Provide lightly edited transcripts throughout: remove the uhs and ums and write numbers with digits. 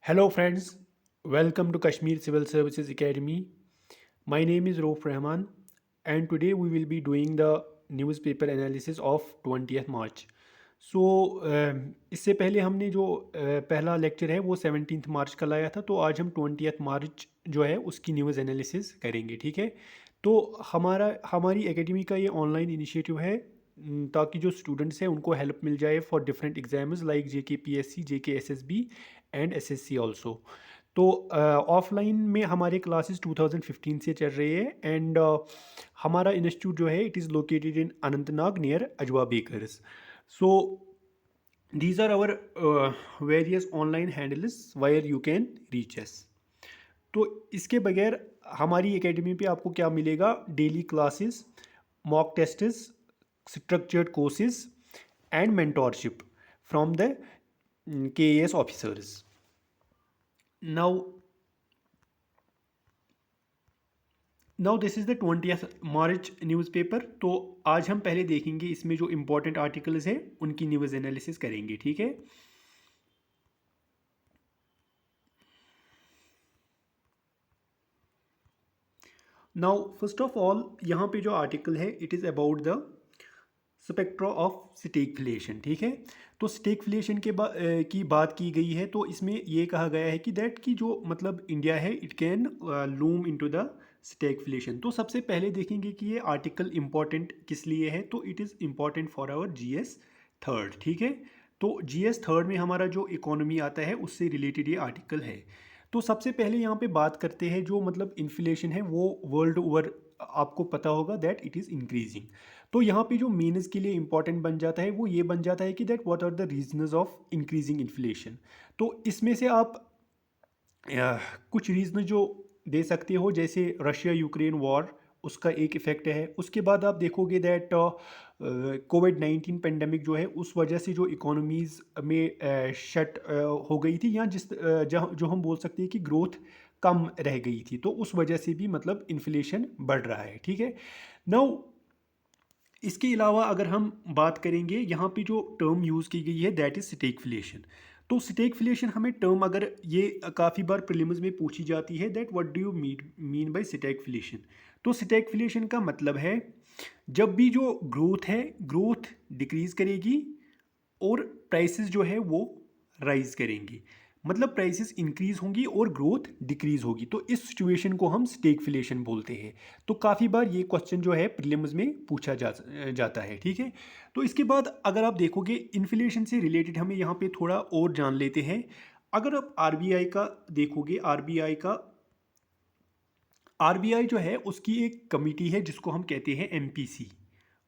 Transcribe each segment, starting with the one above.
Hello, friends. Welcome to Kashmir Civil Services Academy. My name is Rauf Rahman, and today we will be doing the newspaper analysis of 20th March. सो इससे पहले हमने जो पहला lecture है वो 17th मार्च का लाया था, तो आज हम 20th मार्च जो है उसकी न्यूज़ एनालिसिस करेंगे। ठीक है, तो हमारी एकेडमी का ये ऑनलाइन इनिशिएटिव है, ताकि जो स्टूडेंट्स हैं उनको हेल्प मिल जाए for different exams like JKPSC, JKSSB and SSC also. तो ऑफलाइन में हमारे क्लासेस 2015 से चल रही है, एंड हमारा इंस्टीट्यूट जो है it is located in Anantnag near Ajwa bakers. So these are our various online handles where you can reach us। तो इसके बगैर हमारी एकेडमी पे आपको क्या मिलेगा? Daily classes, mock tests, structured courses and mentorship from the KAS officers. Now this is the 20th March newspaper. तो आज हम पहले देखेंगे इसमें जो इम्पोर्टेंट आर्टिकल्स हैं उनकी न्यूज़ एनालिसिस करेंगे। ठीक है, नाउ फर्स्ट ऑफ ऑल यहाँ पे जो आर्टिकल है it is about the spectra of stagflation. ठीक है, तो स्टेगफ्लेशन की बात की गई है। तो इसमें ये कहा गया है कि दैट की जो मतलब इंडिया है it can loom into the stagflation. तो सबसे पहले देखेंगे कि ये आर्टिकल इम्पॉर्टेंट किस लिए है। तो it is important for our GS third. ठीक है, तो GS थर्ड में हमारा जो इकोनॉमी आता है उससे रिलेटेड ये आर्टिकल है। तो सबसे पहले यहाँ पे बात करते हैं जो मतलब इन्फ्लेशन है वो वर्ल्ड ओवर आपको पता होगा दैट इट इज़ इंक्रीजिंग। तो यहाँ पे जो मीन्स के लिए इंपॉर्टेंट बन जाता है वो ये बन जाता है कि that what are the reasons of increasing inflation. तो इसमें से आप कुछ रीज़न जो दे सकते हो, जैसे रशिया यूक्रेन वॉर उसका एक इफ़ेक्ट है। उसके बाद आप देखोगे दैट कोविड-19 पेंडेमिक जो है उस वजह से जो इकोनॉमीज़ में शट हो गई थी, या जहाँ जो हम बोल सकते हैं कि ग्रोथ कम रह गई थी, तो उस वजह से भी मतलब इन्फ्लेशन बढ़ रहा है। ठीक है, नाउ इसके अलावा अगर हम बात करेंगे यहाँ पे जो टर्म यूज़ की गई है दैट इज़ स्टेगफ्लेशन। तो स्टेगफ्लेशन हमें टर्म अगर ये काफ़ी बार प्रीलिम्स में पूछी जाती है that what do you mean by stagflation. तो स्टेगफ्लेशन का मतलब है जब भी जो ग्रोथ है ग्रोथ डिक्रीज़ करेगी और प्राइसेस जो है वो राइज करेंगी, मतलब प्राइसेस इंक्रीज होंगी और ग्रोथ डिक्रीज होगी। तो इस सिचुएशन को हम स्टेगफ्लेशन बोलते हैं। तो काफ़ी बार ये क्वेश्चन जो है प्रीलिम्स में पूछा जाता है। ठीक है, तो इसके बाद अगर आप देखोगे इन्फ्लेशन से रिलेटेड हमें यहाँ पे थोड़ा और जान लेते हैं। अगर आप RBI का देखोगे, RBI जो है उसकी एक कमिटी है जिसको हम कहते हैं MPC,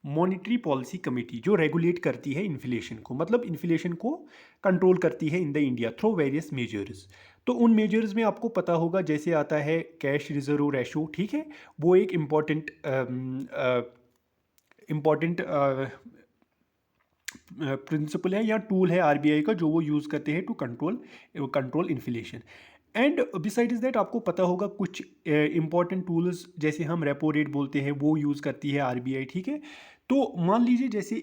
मॉनेटरी पॉलिसी कमेटी, जो रेगुलेट करती है इन्फ्लेशन को, मतलब इन्फ्लेशन को कंट्रोल करती है in the India through various measures. तो उन मेजर्स में आपको पता होगा जैसे आता है कैश रिजर्व रेशो। ठीक है, वो एक इम्पॉर्टेंट प्रिंसिपल है या टूल है RBI का, जो वो यूज़ करते हैं to control inflation. And beside is that आपको पता होगा कुछ इंपॉर्टेंट टूल्स जैसे हम रेपो रेट बोलते हैं वो यूज़ करती है RBI। ठीक है, तो मान लीजिए जैसे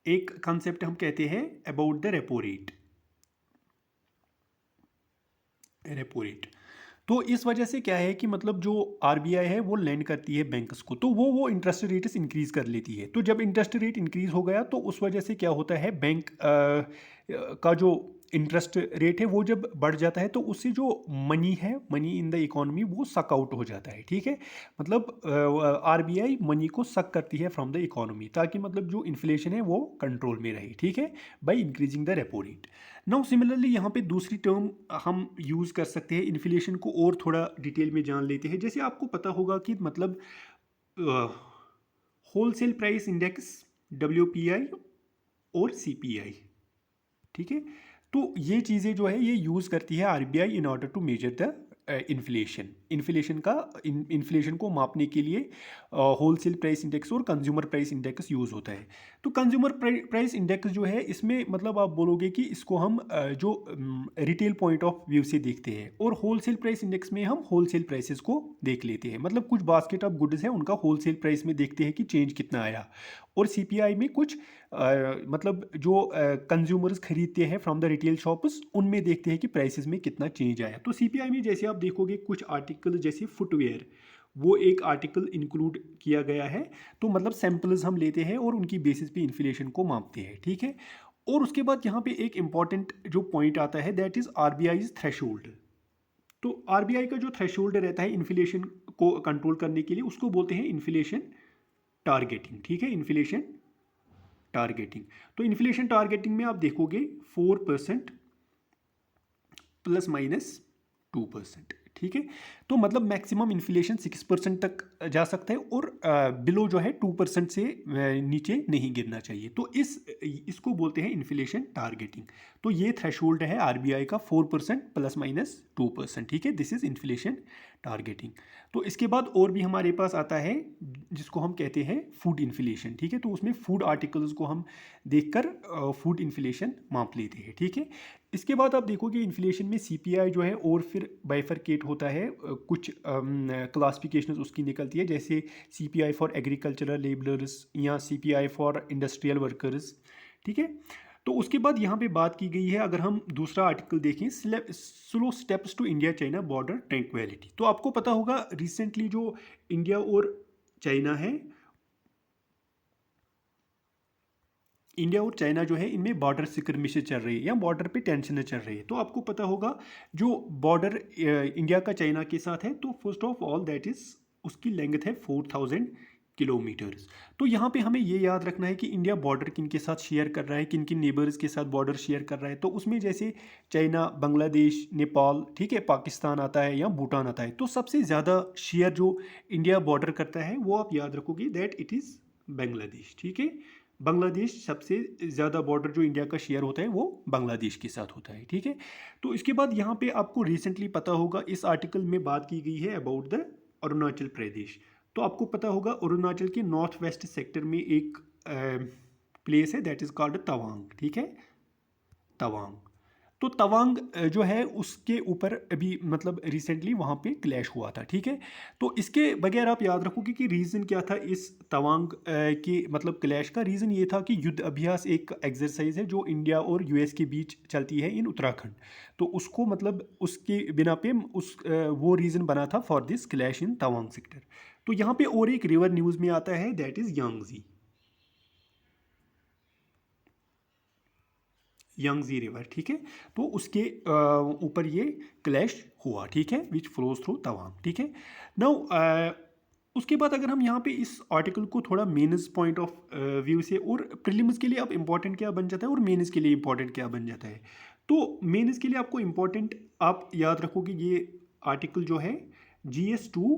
एक कंसेप्ट हम कहते हैं अबाउट द रेपो रेट। तो इस वजह से क्या है कि मतलब जो RBI है वो लेंड करती है बैंक्स को, तो वो इंटरेस्ट रेट्स इंक्रीज कर लेती है। तो जब इंटरेस्ट रेट इंक्रीज हो गया तो उस वजह से क्या होता है, बैंक का जो इंटरेस्ट रेट है वो जब बढ़ जाता है तो उससे जो मनी इन द इकोनॉमी वो सक आउट हो जाता है। ठीक है, मतलब RBI मनी को सक करती है फ्रॉम द इकोनॉमी, ताकि मतलब जो इन्फ्लेशन है वो कंट्रोल में रहे। ठीक है, by increasing the repo rate. Now similarly यहाँ पे दूसरी टर्म हम यूज़ कर सकते हैं इन्फ्लेशन को और थोड़ा डिटेल में जान लेते हैं। जैसे आपको पता होगा कि मतलब होलसेल प्राइस इंडेक्स, WPI और CPI। ठीक है, तो ये चीज़ें जो है ये यूज़ करती है RBI in order to measure the inflation को मापने के लिए होलसेल प्राइस इंडेक्स और कंज्यूमर प्राइस इंडेक्स यूज़ होता है। तो कंज्यूमर प्राइस इंडेक्स जो है इसमें मतलब आप बोलोगे कि इसको हम जो रिटेल पॉइंट ऑफ व्यू से देखते हैं, और होलसेल प्राइस इंडेक्स में हम होलसेल प्राइसेस को देख लेते हैं, मतलब कुछ बास्केट ऑफ गुड्स है उनका होलसेल प्राइस में देखते हैं कि चेंज कितना आया, और CPI में कुछ मतलब जो कंज्यूमर्स खरीदते हैं फ्रॉम द रिटेल शॉप्स, उनमें देखते हैं कि प्राइसेस में कितना चेंज आया। तो सीपीआई में जैसे आप देखोगे कुछ आर्टिकल जैसे फुटवेयर, वो एक आर्टिकल इंक्लूड किया गया है। तो मतलब सैम्पल्स हम लेते हैं और उनकी बेसिस पे इन्फ्लेशन को मापते हैं, ठीक है। और उसके बाद यहाँ पे एक इंपॉर्टेंट जो पॉइंट आता है, दैट इज़ आरबीआई थ्रेशोल्ड। तो आरबीआई का जो थ्रेशोल्ड रहता है इन्फ्लेशन को कंट्रोल करने के लिए, उसको बोलते हैं इन्फ्लेशन टारगेटिंग, ठीक है, इन्फ्लेशन टारगेटिंग। तो इन्फ्लेशन टारगेटिंग में आप देखोगे 4% ±2%, ठीक है। तो मतलब मैक्सिमम इन्फ्लेशन 6% तक जा सकता है और बिलो जो है 2% से नीचे नहीं गिरना चाहिए। तो इसको बोलते हैं इन्फ्लेशन टारगेटिंग। तो ये थ्रेशोल्ड है आरबीआई का 4% ±2%, ठीक है। This is inflation targeting. तो इसके बाद और भी हमारे पास आता है जिसको हम कहते हैं फूड इन्फ्लेशन, ठीक है। तो उसमें फूड आर्टिकल्स को हम देखकर फूड इन्फ्लेशन माप लेते हैं, ठीक है। इसके बाद आप देखोगे इन्फ्लेशन में सीपीआई जो है और फिर बाइफरकेट होता है, कुछ क्लासिफिकेशंस उसकी निकलती है, जैसे सीपीआई फॉर एग्रीकल्चरल लेबरर्स या सीपीआई फॉर इंडस्ट्रियल वर्कर्स, ठीक है। तो उसके बाद यहाँ पे बात की गई है, अगर हम दूसरा आर्टिकल देखें, slow steps to India China border tranquility. तो आपको पता होगा रिसेंटली जो इंडिया और चाइना है, इंडिया और चाइना जो है इनमें बॉर्डर सिकर्मिशें चल रही है या बॉर्डर पे टेंशन चल रही है। तो आपको पता होगा जो बॉर्डर इंडिया का चाइना के साथ है, तो first of all that is उसकी लेंथ है 4000 किलोमीटर्स। तो यहाँ पे हमें ये याद रखना है कि इंडिया बॉर्डर किन के साथ शेयर कर रहा है, किन किन नेबर्स के साथ बॉर्डर शेयर कर रहा है। तो उसमें जैसे चाइना, बांग्लादेश, नेपाल, ठीक है, पाकिस्तान आता है या भूटान आता है। तो सबसे ज़्यादा शेयर जो इंडिया बॉर्डर करता है वो आप याद रखोगे दैट इट इज़ बांग्लादेश, ठीक है। बांग्लादेश सबसे ज़्यादा बॉर्डर जो इंडिया का शेयर होता है वो बांग्लादेश के साथ होता है, ठीक है। तो इसके बाद यहाँ पे आपको रिसेंटली पता होगा इस आर्टिकल में बात की गई है अबाउट द अरुणाचल प्रदेश। तो आपको पता होगा अरुणाचल के नॉर्थ वेस्ट सेक्टर में एक प्लेस है दैट इज़ कॉल्ड तवांग, ठीक है, तवांग। तो तवांग जो है उसके ऊपर अभी मतलब रिसेंटली वहाँ पे क्लैश हुआ था, ठीक है। तो इसके बगैर आप याद रखोगे कि रीज़न क्या था इस तवांग के मतलब क्लैश का। रीज़न ये था कि युद्ध अभ्यास एक एक्सरसाइज है जो इंडिया और यूएस के बीच चलती है इन उत्तराखंड। तो उसको मतलब उसके बिना पे वो रीज़न बना था for this clash in Tawang sector. तो यहाँ पे और एक रिवर न्यूज़ में आता है that is Yangtze, Yangtze river, ठीक है। तो उसके ऊपर ये क्लैश हुआ, ठीक है, विच फ्लोज थ्रू तवांग, ठीक है। नाउ उसके बाद अगर हम यहाँ पे इस आर्टिकल को थोड़ा मेंस पॉइंट ऑफ व्यू से, और प्रीलिम्स के लिए अब इंपॉर्टेंट क्या बन जाता है और मेंस के लिए इंपॉर्टेंट क्या बन जाता है। तो मेंस के लिए आपको इंपॉर्टेंट आप याद रखोगे ये आर्टिकल जो है GS2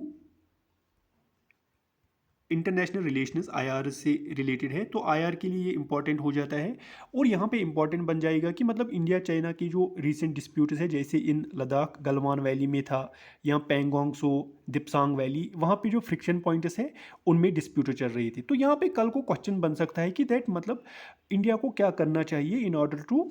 इंटरनेशनल रिलेशंस IR से रिलेटेड है। तो IR के लिए ये इंपॉर्टेंट हो जाता है। और यहाँ पे इंपॉर्टेंट बन जाएगा कि मतलब इंडिया चाइना की जो रीसेंट डिस्प्यूट्स है, जैसे इन लद्दाख गलवान वैली में था या पैंगोंग सो दिप्सांग वैली, वहाँ पे जो फ्रिक्शन पॉइंट्स है उनमें डिस्प्यूट चल रही थी। तो यहाँ पे कल को क्वेश्चन बन सकता है कि दैट मतलब इंडिया को क्या करना चाहिए in order to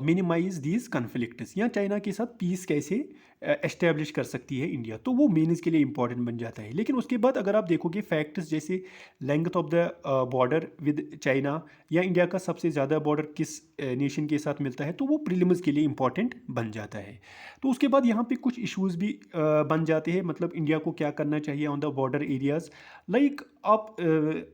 minimize these conflicts, या चाइना के साथ पीस कैसे एस्टेब्लिश कर सकती है इंडिया। तो वो मेन इसके लिए इंपॉर्टेंट बन जाता है। लेकिन उसके बाद अगर आप देखोगे फैक्ट्स जैसे length of the border with China, या इंडिया का सबसे ज़्यादा बॉर्डर किस नेशन के साथ मिलता है, तो वो प्रीलिम्स के लिए इंपॉर्टेंट बन जाता है। तो उसके बाद यहाँ पे कुछ इश्यूज़ भी बन जाते हैं, मतलब इंडिया को क्या करना चाहिए on the border areas. Like आप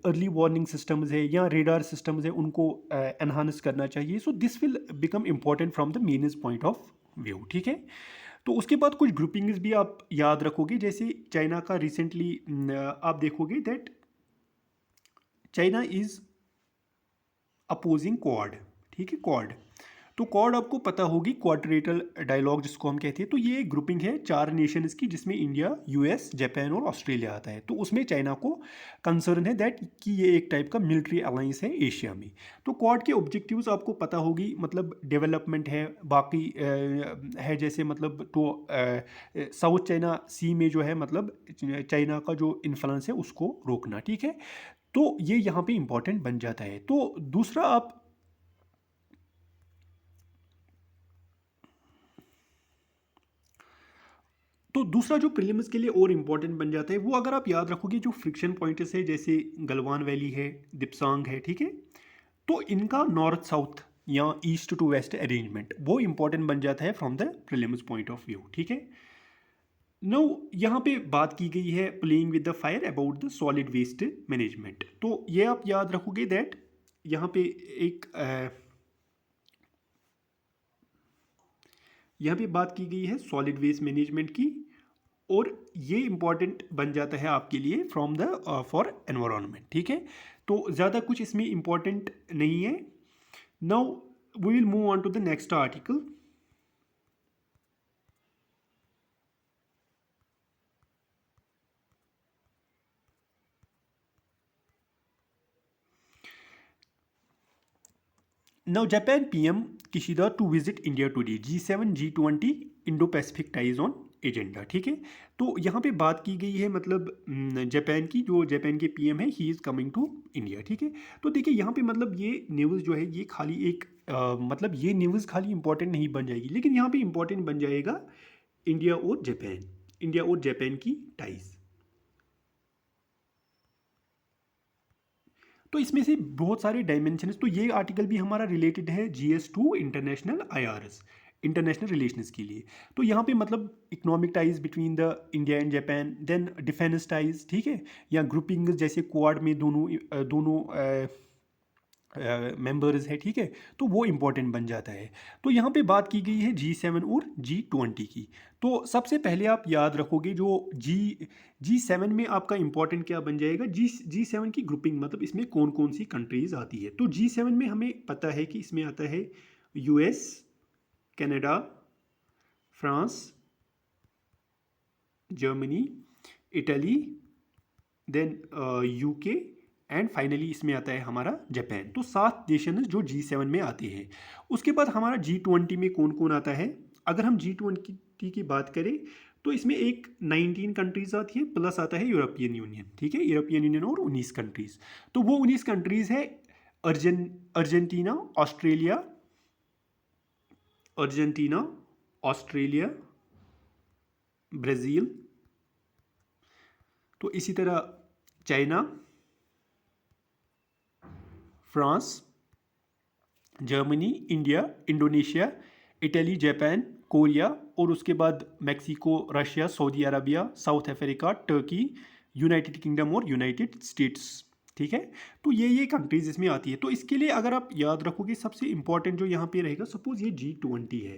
अर्ली वार्निंग सिस्टम्स है या रेडार सिस्टम्स है उनको एनहांस करना चाहिए। So this will become important from the means point of view, ठीक है। तो उसके बाद कुछ ग्रुपिंग्स भी आप याद रखोगे, जैसे चाइना का रिसेंटली आप देखोगे that China is opposing quad, ठीक है, क्वाड। तो क्वाड आपको पता होगी, क्वाड्रिलेटरल डायलॉग जिसको हम कहते हैं। तो ये एक ग्रुपिंग है 4 नेशंस की, जिसमें इंडिया, यूएस, जापान और ऑस्ट्रेलिया आता है। तो उसमें चाइना को कंसर्न है दैट कि ये एक टाइप का मिलिट्री अलायंस है एशिया में। तो क्वाड के ऑब्जेक्टिव्स आपको पता होगी, मतलब डेवलपमेंट है, बाकी है जैसे मतलब तो साउथ चाइना सी में जो है मतलब चाइना का जो इन्फ्लुएंस है उसको रोकना, ठीक है। तो ये यहाँ पे इंपॉर्टेंट बन जाता है। तो दूसरा आप तो दूसरा जो प्रीलिम्स के लिए और इम्पॉर्टेंट बन जाता है वो अगर आप याद रखोगे जो फ्रिक्शन पॉइंट्स है जैसे गलवान वैली है, दिप्सांग है, ठीक है, तो इनका नॉर्थ साउथ या ईस्ट टू वेस्ट अरेंजमेंट वो इंपॉर्टेंट बन जाता है from the prelims point of view, ठीक है। नो यहाँ पे बात की गई है playing with the fire about the solid waste management, तो ये आप याद रखोगे दैट यहाँ पे एक यहाँ पे बात की गई है सॉलिड वेस्ट मैनेजमेंट की, और ये इंपॉर्टेंट बन जाता है आपके लिए फ्रॉम द फॉर एनवायरनमेंट, ठीक है। तो ज़्यादा कुछ इसमें इंपॉर्टेंट नहीं है। Now we will move on to the next article. Now Japan PM Kishida to visit India today, G7 G20 Indo Pacific ties on agenda, ठीक है। तो यहाँ पे बात की गई है मतलब जापान की, जो जापान के पीएम है he is coming to India, ठीक है। तो देखिए यहाँ पे मतलब ये न्यूज़ जो है ये खाली एक मतलब ये न्यूज़ खाली इंपॉर्टेंट नहीं बन जाएगी, लेकिन यहाँ पे इंपॉर्टेंट बन जाएगा इंडिया और जापान, इंडिया और जापान की टाइज। तो इसमें से बहुत सारे डायमेंशंस, तो ये आर्टिकल भी हमारा रिलेटेड है GS2 international IRS international relations के लिए। तो यहाँ पे मतलब economic ties between the India and Japan, then defence ties, ठीक है, या ग्रुपिंग जैसे क्वाड में दोनों मेंबर्स है, ठीक है, तो वो इम्पॉर्टेंट बन जाता है। तो यहाँ पे बात की गई है G7 और G20 की। तो सबसे पहले आप याद रखोगे जो G7 में आपका इम्पॉर्टेंट क्या बन जाएगा, G7 की ग्रुपिंग, मतलब इसमें कौन कौन सी कंट्रीज़ आती है। तो G7 में हमें पता है कि इसमें आता है US, Canada, France, Germany, Italy, then UK and finally इसमें आता है हमारा जापान। तो 7 नेशन जो G7 में आते हैं। उसके बाद हमारा G20 में कौन कौन आता है। अगर हम G20 की बात करें तो इसमें एक 19 कंट्रीज़ आती है, प्लस आता है यूरोपियन यूनियन, ठीक है, यूरोपियन यूनियन और 19 कंट्रीज़। तो वो 19 कंट्रीज़ है अर्जेंटीना, ऑस्ट्रेलिया, ब्राज़ील, तो इसी तरह China, France, Germany, India, Indonesia, Italy, Japan, Korea, और उसके बाद Mexico, Russia, Saudi Arabia, south Africa, Turkey, United kingdom और यूनाइटेड स्टेट्स, ठीक है। तो ये कंट्रीज इसमें आती है। तो इसके लिए अगर आप याद रखोगे सबसे इंपॉर्टेंट जो यहाँ पे रहेगा, सपोज ये G20 है,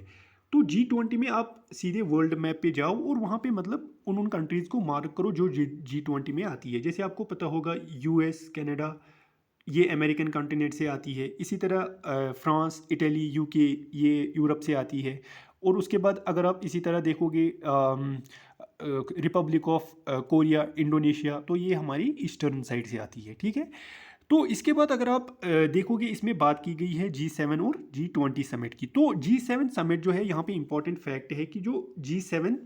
तो G20 में आप सीधे वर्ल्ड मैप पे जाओ और वहाँ पे मतलब उन कंट्रीज़ को मार्क करो जो G20 में आती है। जैसे आपको पता होगा US, कनाडा, ये अमेरिकन कॉन्टिनेंट से आती है। इसी तरह फ्रांस, इटली, UK ये यूरोप से आती है। और उसके बाद अगर आप इसी तरह देखोगे रिपब्लिक ऑफ कोरिया, इंडोनेशिया, तो ये हमारी ईस्टर्न साइड से आती है, ठीक है। तो इसके बाद अगर आप देखोगे इसमें बात की गई है G7 और G20 समिट की। तो G7 समिट जो है यहाँ पे इंपॉर्टेंट फैक्ट है कि जो G7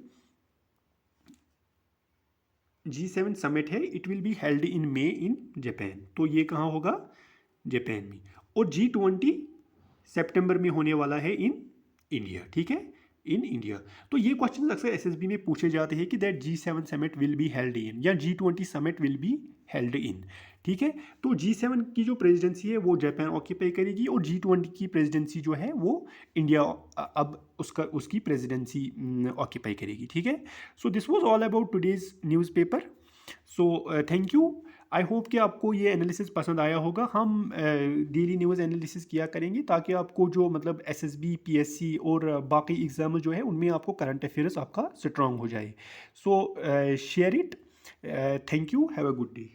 समिट है it will be held in may in Japan. तो ये कहाँ होगा, जापान में। और G20 सितंबर में होने वाला है इन इंडिया, ठीक है, इन इंडिया। तो ये क्वेश्चन अक्सर SSB में पूछे जाते हैं कि that G7 summit will be held in या G20 summit will be held in, ठीक है। तो G7 की जो प्रेसिडेंसी है वो जापान ऑक्यूपाई करेगी और G20 की प्रेसिडेंसी जो है वो इंडिया अब उसकी प्रेसिडेंसी ऑक्यूपाई करेगी, ठीक है। So this was all about today's newspaper. So thank you. I hope कि आपको ये एनालिसिस पसंद आया होगा। हम डेली न्यूज़ एनालिसिस किया करेंगे ताकि आपको जो मतलब SSB, PSC और बाकी एग्ज़ाम जो है उनमें आपको करंट अफेयर्स आपका स्ट्रॉन्ग हो जाए। सो share it. Thank you, have a good day.